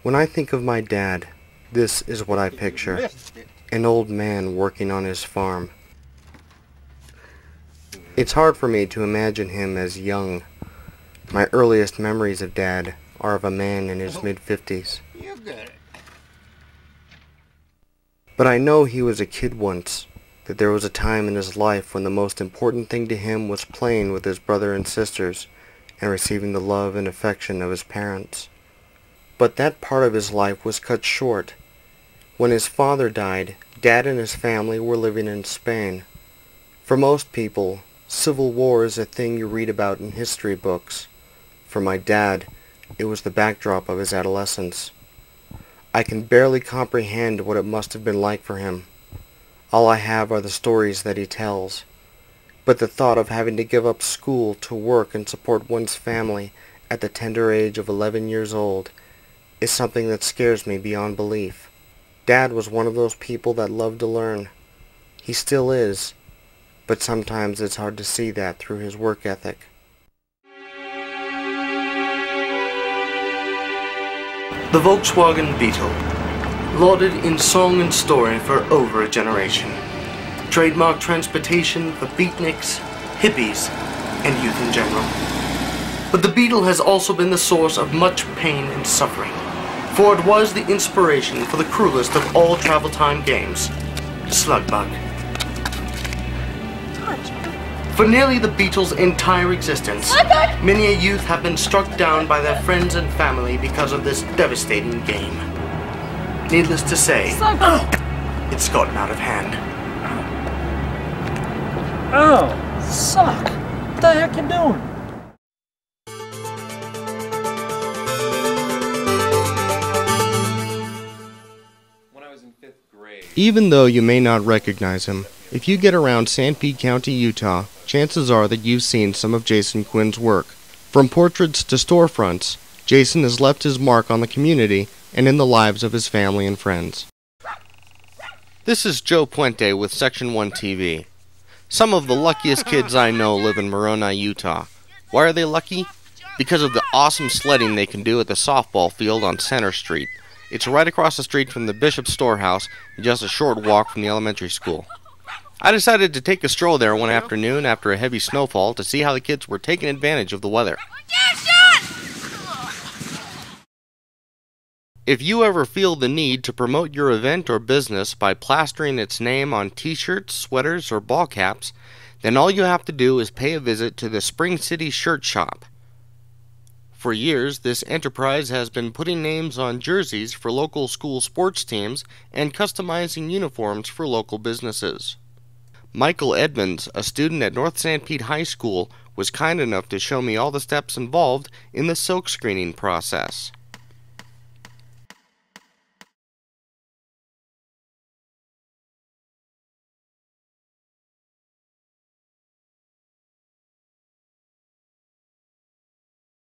When I think of my dad, this is what I picture. An old man working on his farm. It's hard for me to imagine him as young. My earliest memories of Dad are of a man in his mid-50s. But I know he was a kid once, that there was a time in his life when the most important thing to him was playing with his brother and sisters and receiving the love and affection of his parents. But that part of his life was cut short. When his father died, Dad and his family were living in Spain. For most people, civil war is a thing you read about in history books. For my dad, it was the backdrop of his adolescence. I can barely comprehend what it must have been like for him. All I have are the stories that he tells. But the thought of having to give up school to work and support one's family at the tender age of 11 years old is something that scares me beyond belief. Dad was one of those people that loved to learn. He still is, but sometimes it's hard to see that through his work ethic. The Volkswagen Beetle, lauded in song and story for over a generation. Trademark transportation for beatniks, hippies, and youth in general. But the Beetle has also been the source of much pain and suffering, for it was the inspiration for the cruelest of all travel time games, Slugbug. For nearly the Beetle's entire existence, many a youth have been struck down by their friends and family because of this devastating game. Needless to say, it's gotten out of hand. Oh, suck! What the heck you doing? When I was in 5th grade. Even though you may not recognize him, if you get around Sanpete County, Utah, chances are that you've seen some of Jason Quinn's work. From portraits to storefronts, Jason has left his mark on the community and in the lives of his family and friends. This is Joe Puente with Section 1 TV. Some of the luckiest kids I know live in Moroni, Utah. Why are they lucky? Because of the awesome sledding they can do at the softball field on Center Street. It's right across the street from the Bishop's Storehouse and just a short walk from the elementary school. I decided to take a stroll there one afternoon after a heavy snowfall to see how the kids were taking advantage of the weather. If you ever feel the need to promote your event or business by plastering its name on t-shirts, sweaters, or ball caps, then all you have to do is pay a visit to the Spring City Shirt Shop. For years, this enterprise has been putting names on jerseys for local school sports teams and customizing uniforms for local businesses. Michael Edmonds, a student at North Sanpete High School, was kind enough to show me all the steps involved in the silk screening process.